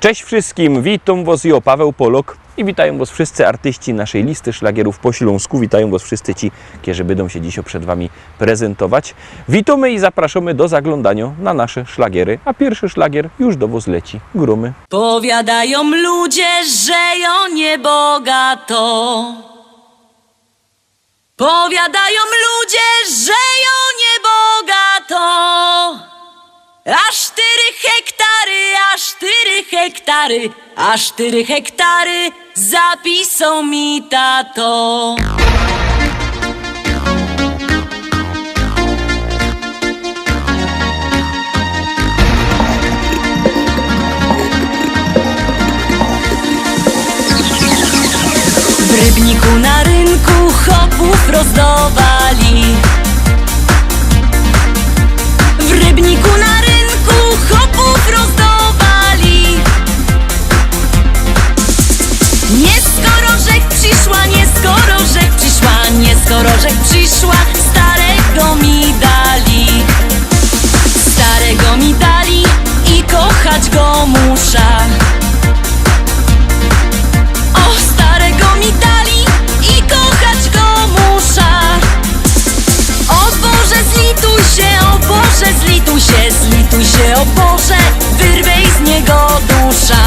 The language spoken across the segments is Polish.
Cześć wszystkim, witam Was, ja Paweł Polok i witają Was wszyscy artyści naszej listy szlagierów po śląsku. Witają Was wszyscy ci, którzy będą się dzisiaj przed Wami prezentować. Witamy i zapraszamy do zaglądania na nasze szlagiery, a pierwszy szlagier już do Was leci. Grumy. Powiadają ludzie, że ją niebogato. Powiadają ludzie, że ją niebogato. Aż 4 hektary, aż 4 hektary zapisał mi tato. W Rybniku na rynku chopów rozdawali. W Rybniku na rynku chopów rozdawali. Nie skoro rzek przyszła, nie skoro rzek przyszła, nie skoro rzek przyszła, starego mi dali. Starego mi dali i kochać go muszę. O, starego mi dali i kochać go muszę. O Boże, zlituj się, o Boże, zlituj się, zlituj się, o Boże, wyrwej z niego dusza.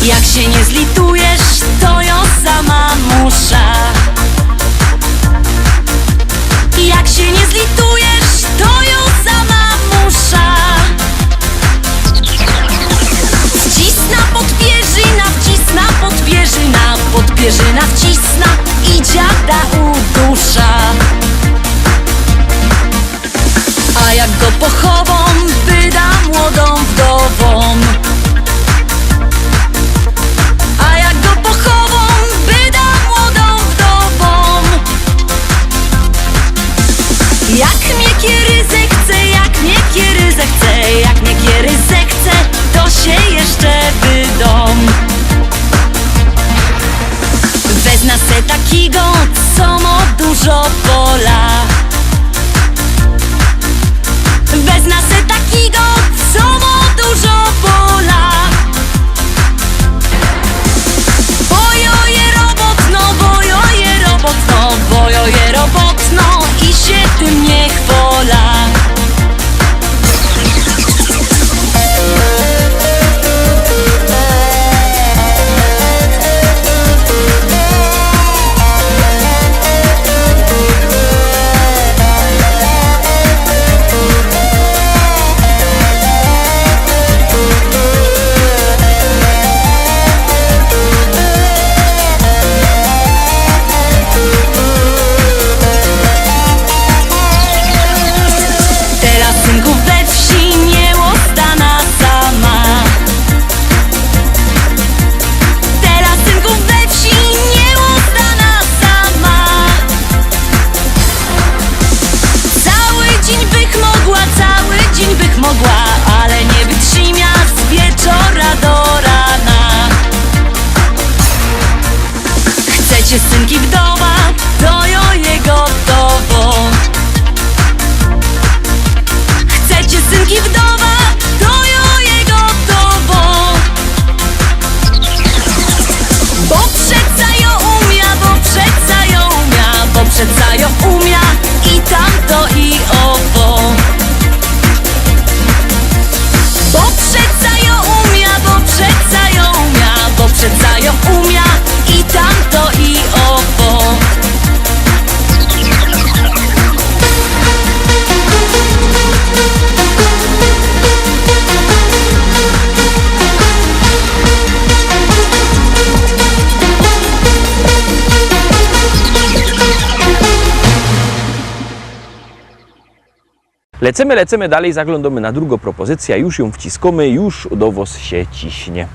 Jak się nie zlitujesz, to ją sama muszę. Jak się nie zlitujesz, to ją sama muszę. Wcisna podpierzyna, wcisna podpierzyna, podpierzyna wcisna i dziada udusza. A jak go pochową, wyda młodą wdową. A jak go pochową, wyda młodą wdową. Jak mnie kiery zechce, jak mnie kiery zechce, jak mnie kiery zechce, to się jeszcze wydom. Wezna se takiego, co ma dużo pola. Wezna se takiego, co ma dużo pola. Bojoje robotno, bojoje robotno, bojoje robotno i się tym nie chwola. Mogła, ale nie wytrzyma z wieczora do rana. Chcecie synki wdowa, to ją jego gotowo. Chcecie synki wdowa, to ją jego gotowo. Bo przeca ją umia, bo przeca ją umia, bo przeca ją umia i tamto i owo. Bo przeca ją umia, bo przeca ją umia, bo przeca ją umia i tamto i owo. Lecimy dalej, zaglądamy na drugą propozycję, już ją wciskamy, już do Was się ciśnie.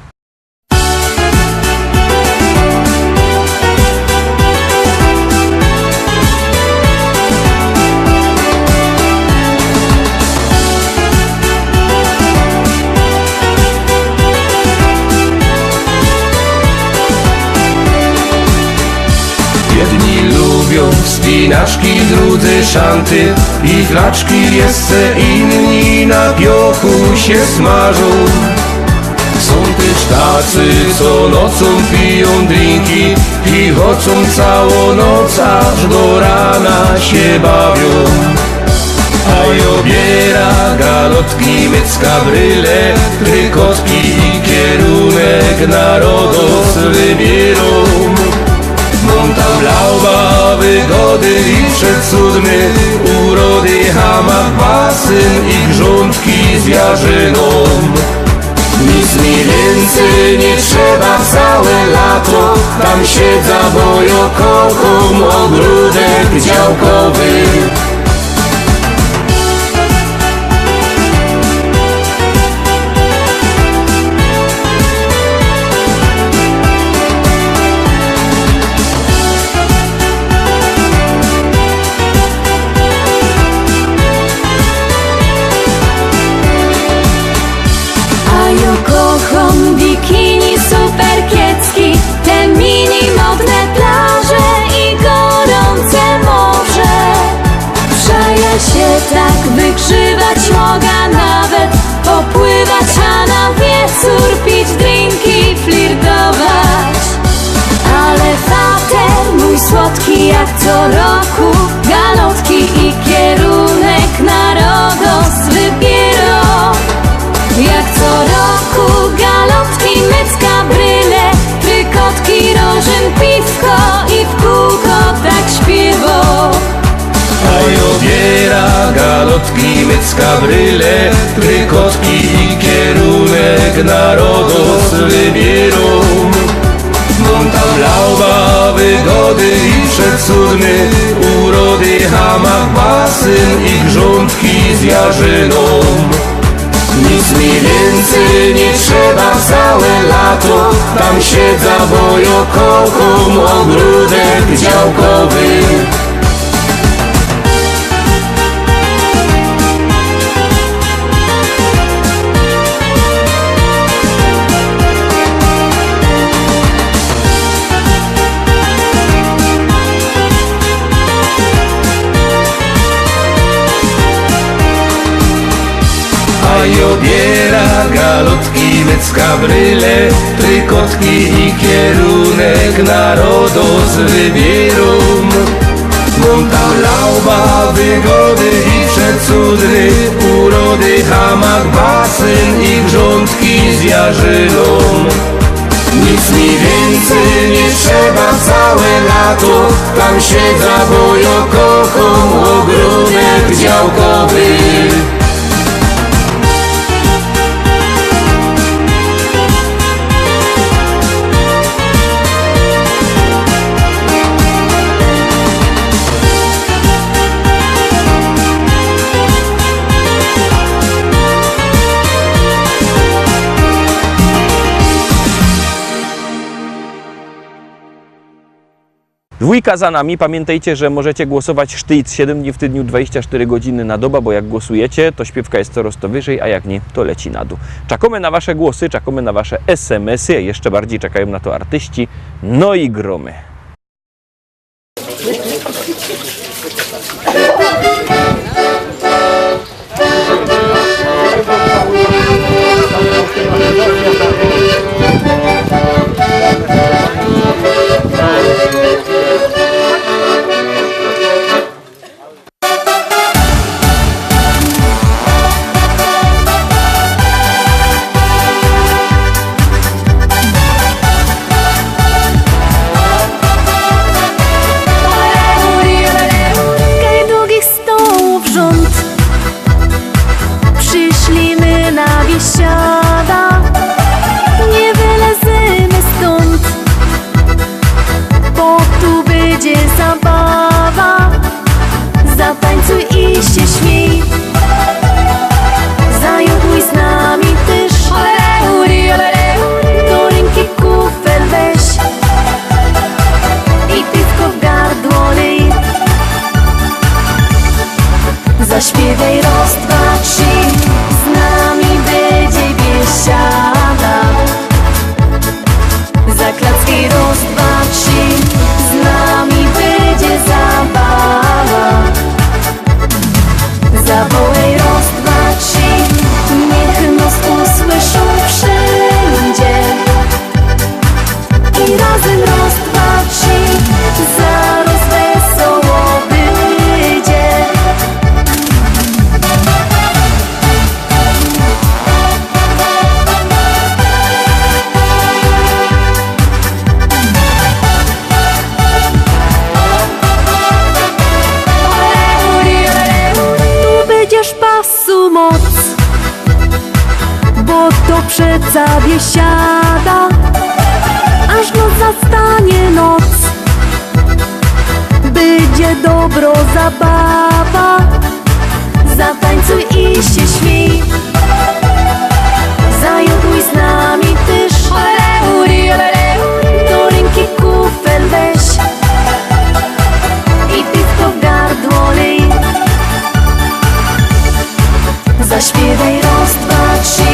Jedni lubią wspinać inaczki, drudzy szanty i klaczki, jeszcze inni na piochu się smażą. Są też tacy, co nocą piją drinki i chodzą całą noc, aż do rana się bawią. A obiera galotki, mycka, bryle, trykotki i kierunek narodos wybierą. Mam tam lauba, wygody i przecudny, urody, hamak, basen i grządki z jarzyną. Nic mi więcej nie trzeba całe lato, tam siedza, bo ja kocham ogródek działkowy. Kocham bikini, super kiecki, te mini modne plaże i gorące morze. Przeja się tak wygrzywać mogę, nawet popływać, a na wieczór pić drinki, flirtować. Ale fater mój słodki jak co roku, galotki i kierunek narodos wybierą. Jak co roku galotki, mycka, bryle, trykotki, rożyn, piwko i w kółko tak śpiewo. A obiera galotki, mycka, bryle, trykotki i kierunek narodos wybierą. Mam tam lauba, wygody i przecudny, urody, hamak, basen i grządki z jarzyną. Nic mi więcej nie trzeba całe lato, tam siedza, bo ja kocham ogródek działkowy. I obiera galotki, mycka, bryle, trykotki i kierunek narodos wybierą. Mam tam lauba, wygody i przecudny, urody, hamak, basen i grządki z jarzyną. Nic mi więcej nie trzeba całe lato, tam siedza, bo ja kocham ogródek działkowy. Dwójka za nami. Pamiętajcie, że możecie głosować sztyc 7 dni w tygodniu, 24 godziny na dobę, bo jak głosujecie, to śpiewka jest coraz to wyżej, a jak nie, to leci na dół. Czekamy na wasze głosy, czekamy na wasze SMS-y, jeszcze bardziej czekają na to artyści, no i gromy. Zaśpiewaj raz, dwa, trzy, z nami będzie bieg. moc, bo to przeca biesiada, aż noc zastanie noc. Będzie dobro zabawa, zatańcuj i się śmiej, zajoduj z nami też. Do ręki kufel weź i piwko w gardło lej. Zaśpiewaj raz, dwa, trzy,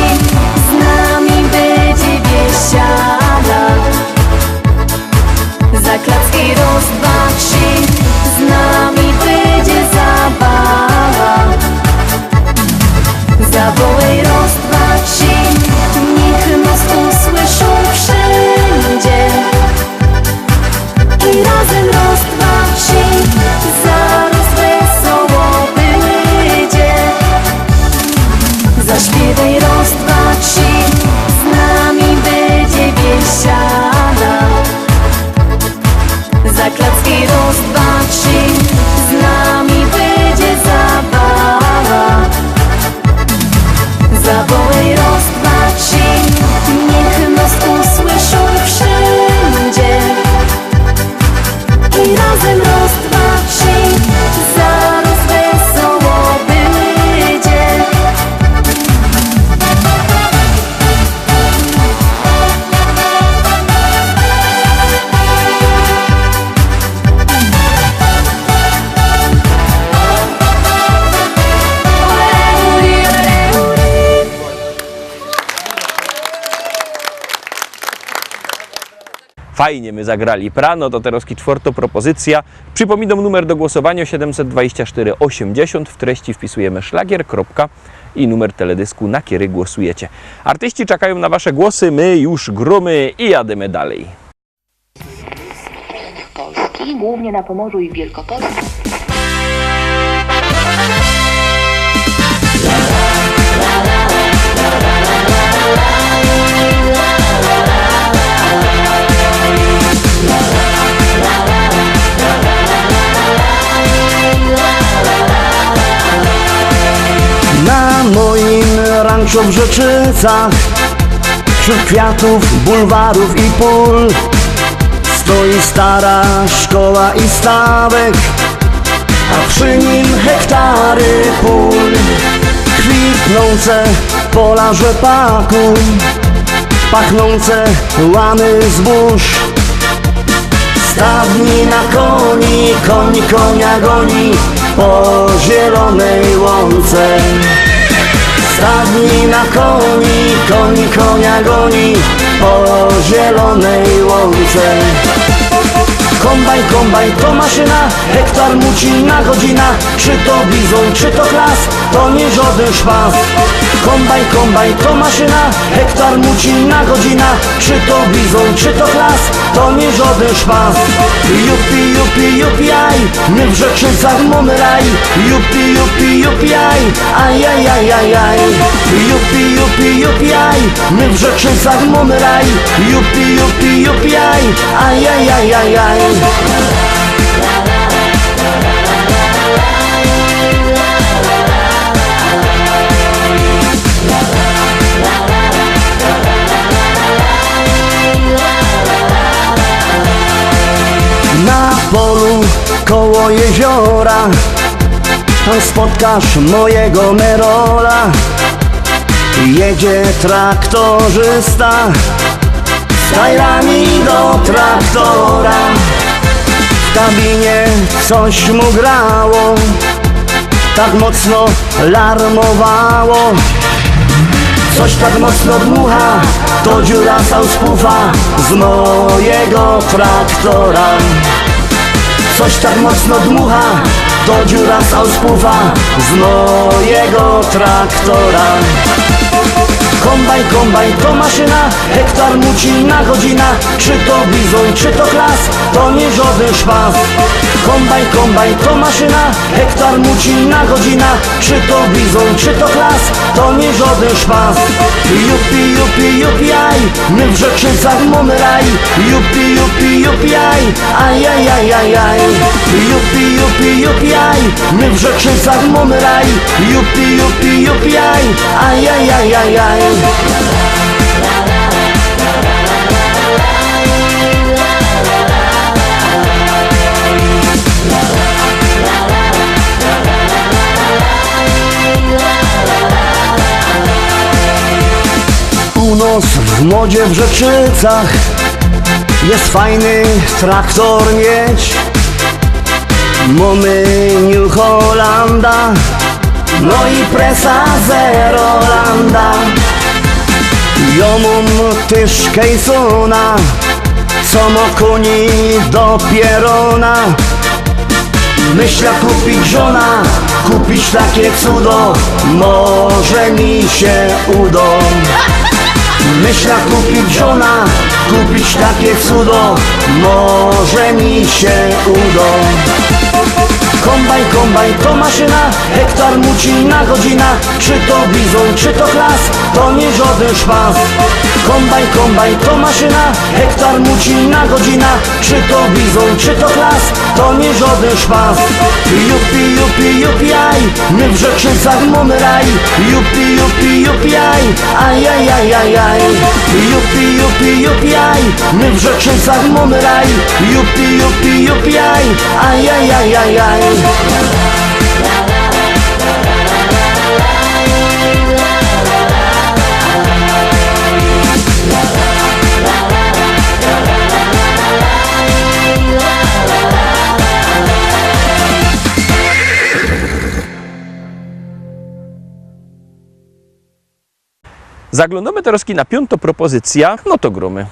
z nami będzie biesiada. Zaklacki raz, dwa, trzy, z nami będzie zabawa. Zawołaj raz, dwa, trzy, niech nas usłyszą wszędzie. I razem raz, dwa, trzy, zaraz wesoło będzie. Zaśpiewaj raz, dwa, trzy, z nami będzie biesiada. Zaklacki raz, dwa, trzy, z nami będzie zabawa. Zawołaj raz, dwa, trzy, niech nas usłyszą wszędzie. I razem raz, dwa, trzy, zaraz wesoło będzie. Fajnie my zagrali prano, to teraz czwarta propozycja. Przypominam numer do głosowania 724 80. W treści wpisujemy szlagier, kropka i numer teledysku, na który głosujecie. Artyści czekają na wasze głosy, my już gromy i jademy dalej. Polski, głównie na Pomorzu i w Wielkopolsce. Na moim ranczu w Rzeczycach, wśród kwiatów, bulwarów i pól, stoi stara szkoła i stawek, a przy nim hektary pól. Kwitnące pola rzepaku, pachnące łany zbóż. Stadni na koni, koń konia goni po zielonej łące. Stadni na koni, koń konia goni po zielonej łące. Kombajn, kombajn to maszyna, hektar muci na godzina. Czy to bizon, czy to klas, to nie żaden szpas. Kombajn, kombajn to maszyna, hektar muci na godzina. Czy to bizon, czy to klas, to nie żaden szpas. Jupi, jupi, jupi, aj, my w Rzeczycach mamy raj. Jupi, jupi, jupi, aj, aj, aj, aj, aj, aj. Jupi, jupi, jupi, aj, my w Rzeczycach mamy raj. Jupi, jupi, jupi, aj, aj, aj, aj, aj, aj. Na polu koło jeziora tam spotkasz mojego Merola. Jedzie traktorzysta z tajrami do traktora. W kabinie coś mu grało, tak mocno larmowało. Coś tak mocno dmucha, to dziura sauspufa z mojego traktora. Coś tak mocno dmucha, to dziura sauspufa z mojego traktora. Kombajn, kombajn to maszyna, hektar muci na godzina. Czy to bizon, czy to klas, to nie żaden szpas. Kombajn, kombajn to maszyna, hektar muci na godzina. Czy to bizon, czy to klas, to nie żaden szpas. Jupi, jupi, jupi, aj, my w Rzeczycach mamy raj. Jupi, jupi, jupi, aj, aj, aj, aj, aj, aj. Jupi, jupi, jupi, aj, my w Rzeczycach mamy raj. Jupi, jupi, jupi, aj, aj, aj, aj, aj, aj. U nas w modzie w Rzeczycach jest fajny traktor mieć. Mamy New Hollanda, no i presa Zerolanda. Ja mam też Kejsona, co ma koni do pierona. Myślę kupić żona, kupić takie cudo, może mi się uda. Myślę kupić żona, kupić takie cudo, może mi się uda. Kombajn, kombajn to maszyna, hektar muci na godzina. Czy to bizon, czy to klas, to nie żaden szpas. Kombajn, kombajn to maszyna, hektar muci na godzina. Czy to bizon, czy to klas, to nie żaden szpas. Jupi, jupi, jupi, aj, my w Rzeczycach mamy raj. Jupi, jupi, jupi, aj, aj, aj, aj, aj, aj. Jupi, jupi, jupi, aj, my w Rzeczycach mamy raj. Jupi, jupi, jupi, aj, aj, aj, aj, aj, aj. Zaglądamy teraz na piątą propozycję, no to gromy.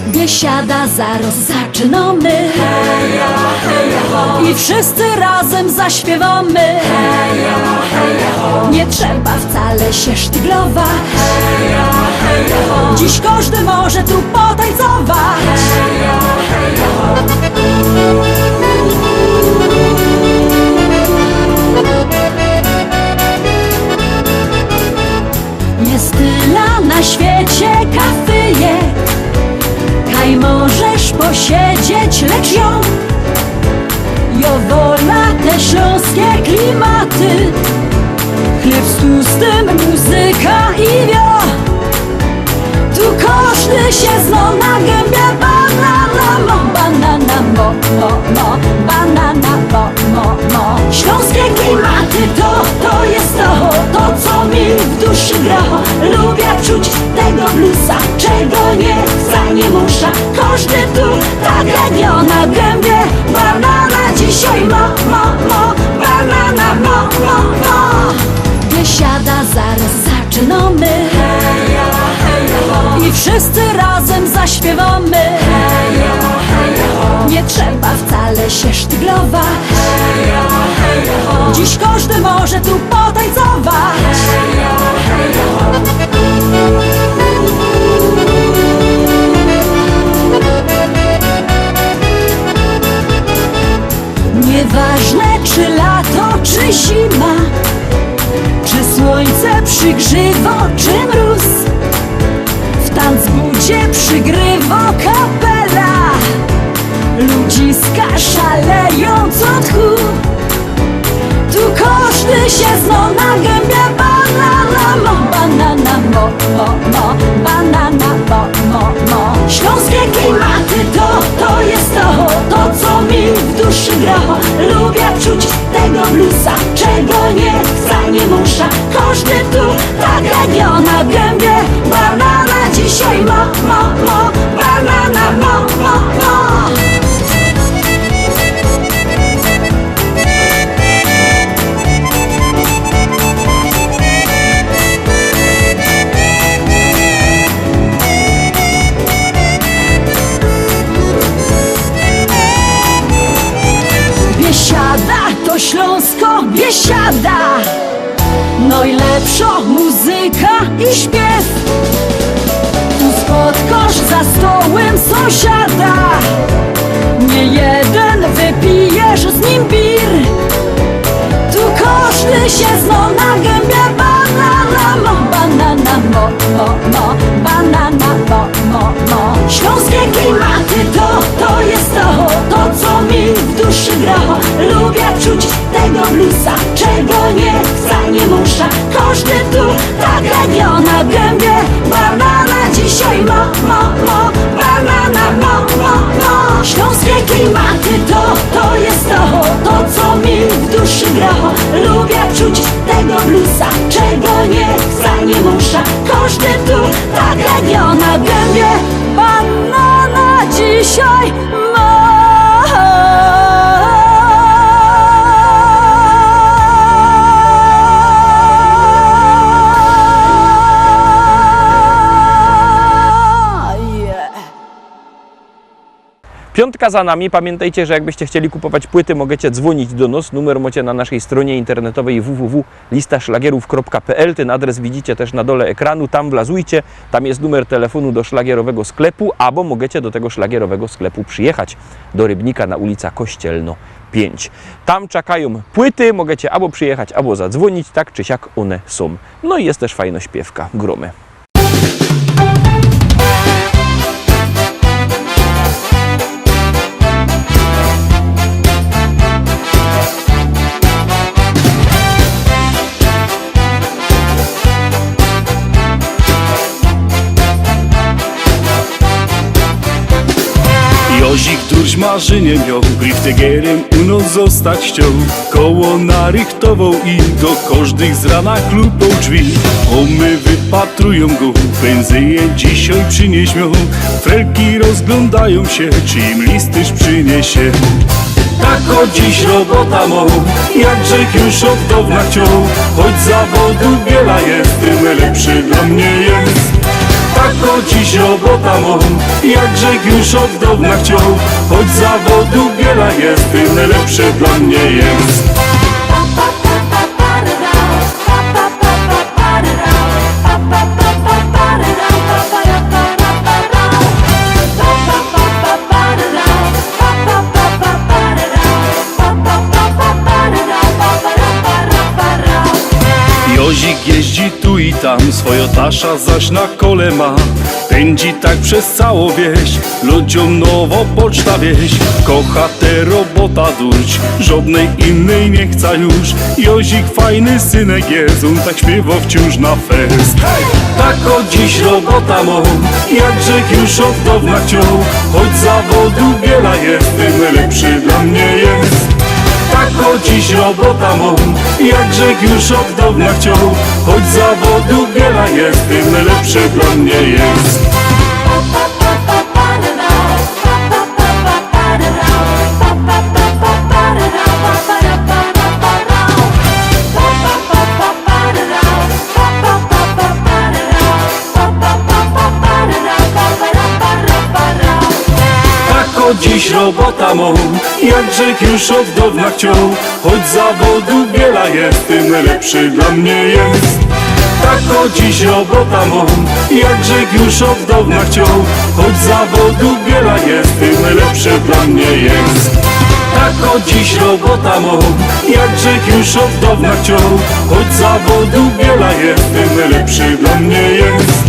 Biesiada zaraz zaczynamy, heja, heja, ho. I wszyscy razem zaśpiewamy, heja, heja, ho. Nie trzeba wcale się sztyglować, heja, heja, ho. Dziś każdy może tu potańcować, heja, heja, ho. Jest tyle na świecie kafyjek, kaj możesz posiedzieć, lecz ja wola te śląskie klimaty. Chleb z tłustym, muzyka i wio. Tu każdy się zna na gębie. Banana mo, banana mo, mo, mo. Banana mo, mo, mo. Śląskie klimaty to jest to co mi w duszy gra. Lubię czuć tego bluesa, czego nie wcale nie muszę. Każdy tu tak jak ja na gębie. Banana dzisiaj mo, mo, mo. Banana mo, mo, mo. Biesiada zaraz zaczynamy, heja, heja, ho. I wszyscy razem zaśpiewamy, heja, heja, ho. Nie trzeba wcale się sztyglować, heja, heja, ho. Dziś każdy może tu potańcować, heja, heja, ho. Nieważne czy lato, czy zima, czy słońce przygrzywo, czy mróz, w tanzbudzie przygrywa kapela. Ludziska szaleją co tchu. Tu każdy się zna na gębie. Banana mo, banana mo, mo, mo. Banana mo, mo, mo. Śląskie klimaty to jest to co mi w duszy gra. Lubię czuć tego bluesa, czego nie wcale nie muszę. Każdy tu tak jak ja na gębie. Banana dzisiaj mo, mo, mo. Banana mo, mo, mo. sąsiada. No i lepsza muzyka i śpiew. Tu spotkasz za stołem sąsiada. Nie jeden wypijesz z nim bir. Tu każdy się zna na gębie banana mo, banana mo, banana mo. Śląskie klimaty to jest to co mi w duszy gra. Lubię czuć tego bluesa, czego nie chcę, nie muszę. Każdy tu tak jak na gębie banana dzisiaj mo, banana mo. Śląskie klimaty to jest to co mi w duszy gra. Lubię czuć tego bluesa, czego nie chcę, nie muszę. Każdy tu tak jak ja na gębie banana dzisiaj ma. Piątka za nami. Pamiętajcie, że jakbyście chcieli kupować płyty, możecie dzwonić do nas. Numer macie na naszej stronie internetowej www.listaszlagierów.pl. Ten adres widzicie też na dole ekranu. Tam wlazujcie. Tam jest numer telefonu do szlagierowego sklepu, albo możecie do tego szlagierowego sklepu przyjechać do Rybnika na ulica Kościelno 5. Tam czekają płyty. Możecie albo przyjechać, albo zadzwonić. Tak czy siak one są. No i jest też fajna śpiewka. Gromy. Jozik któryś marzenie miał, griftegerem u nas zostać chciał. Koło narychtował i do każdych z rana klupał drzwi. Omy wypatrują go, pędzyje dzisiaj przynieś miał. Frelki rozglądają się, czy im listyż przyniesie. Tak o dziś robota mą, jak Grzech już od dawna chciał. Choć zawodu wiele jest, tym lepszy dla mnie jest. Tak o dziś robota mą, jak Grzech już od dawna chciał. Choć zawodu wiele jest, tym lepszy dla mnie jest. Jozik jeździ tu i tam, swoją tasza zaś na kole ma. Pędzi tak przez całą wieś, ludziom nowo poczta wieś. Kocha tę robota durć, żadnej innej nie chce już. Jozik fajny synek jest, on tak śpiewa wciąż na fest. Tak o dziś robota mą, jak Grzech już od dawna chciał. Choć zawodu wiele jest, tym lepszy dla mnie jest. Tak o dziś robota mą, jak Grzech już od dawna chciał. Choć zawodu wiele jest, tym lepszy dla mnie jest. Dziś robota mą, jak Grzech już od dawna chciał. Choć zawodu wiele jest, tym lepszy dla mnie jest. Tak o dziś robota mą, jak Grzech już od dawna chciał. Choć zawodu wiele jest, tym lepszy dla mnie jest. Tak o dziś robota mą, jak Grzech już od dawna chciał. Choć zawodu wiele jest, tym lepszy dla mnie jest.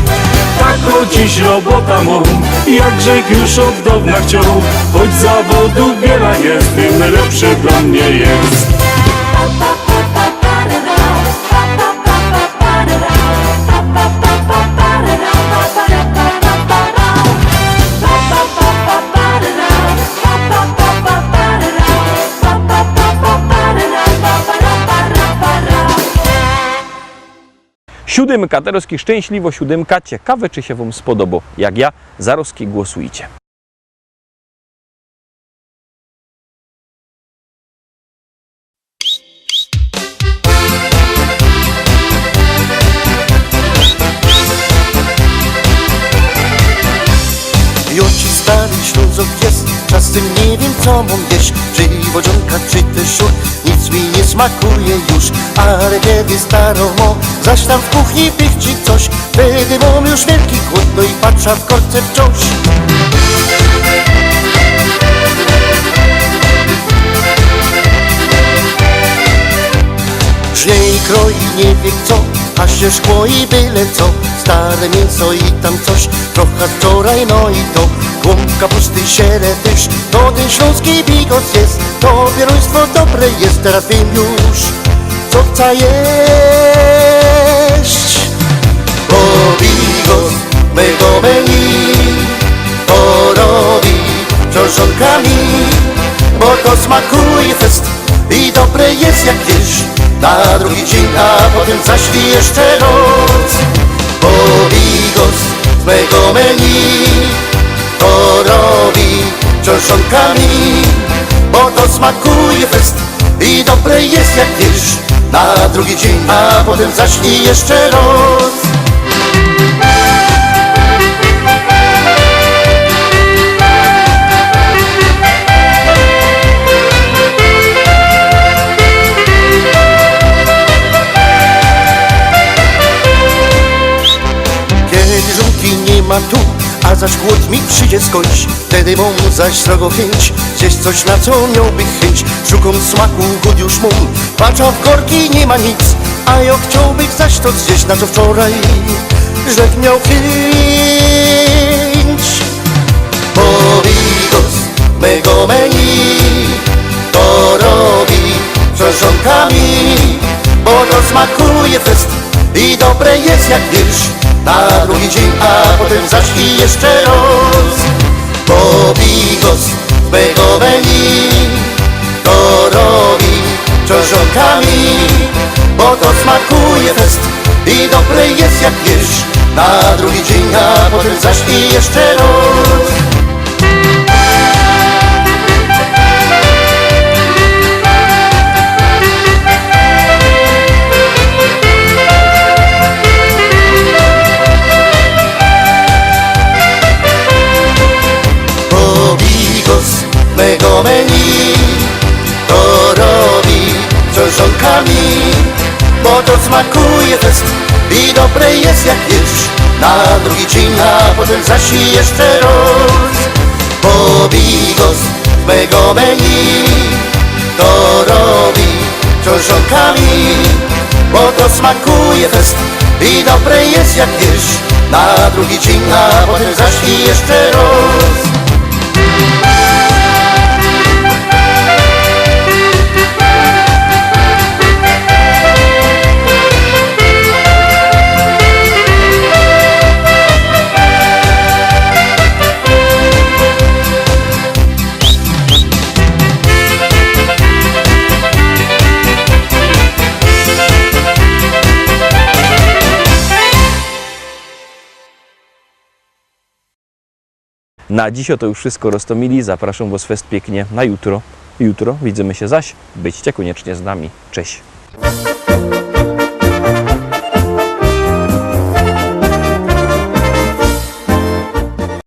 Tak o dziś robota mą, jak Grzech już od dawna chciał. Choć zawodu wiele jest, tym lepszy dla mnie jest. Siódemka, Teroski szczęśliwo siódemka. Ciekawe, czy się Wam spodoba. Jak ja, Zaroski głosujcie. Jo ci stary Ślązok jest, czasem nie wiem co mam jeść. Czy wodzionka, czy też szur, nic mi nie smakuje już. Ale kiedy staromo, zaś tam w kuchni pichci coś, wtedy mam już wielki głód, no i patrzę w korce wciąż. Żnie i kroi nie wie co, a się szkło i byle co. Stare mięso i tam coś, trochę wczoraj, no i to głąb kapusty, siele też, to ten śląski bigos jest. To pieruństwo dobre jest, teraz wiem już, co chcę jeść. Bo bigos mego menu to robi książonkami, bo to smakuje fest i dobre jest jak jesz. Na drugi dzień, a potem zaśli jeszcze noc. Bo bigos z mego menu to robi książonkami, bo to smakuje fest i dobre jest jak jesz. Na drugi dzień, a potem zaśli jeszcze noc. Nie ma tu, a zaś głód mi przyjdzie skądś. Wtedy mam zaś srogo chęć zjeść coś, na co miałby chęć. Szukam smaku, głód już mam, patrzę w korki, nie ma nic. A ja chciałbym zaś to zjeść, na co wczoraj żech miał chęć. Bo bigos mego menu to robi książonkami, bo to smakuje fest i dobre jest jak wiersz. Na drugi dzień, a potem zaś i jeszcze raz. Bo bigos mego menu to robi książonkami, bo to smakuje fest i dobre jest jak jesz. Na drugi dzień, a potem zaś i jeszcze raz. Mego menu to robi książonkami, bo to smakuje fest i dobre jest jak jesz. Na drugi dzień, a potem zaś i jeszcze raz. Bo bigos mego menu to robi książonkami, bo to smakuje fest i dobre jest jak jesz. Na drugi dzień, a potem zaś i jeszcze raz. Na dziś to już wszystko, Rostomili. Zapraszam Was fest pięknie na jutro. Jutro widzimy się zaś. Byćcie koniecznie z nami. Cześć.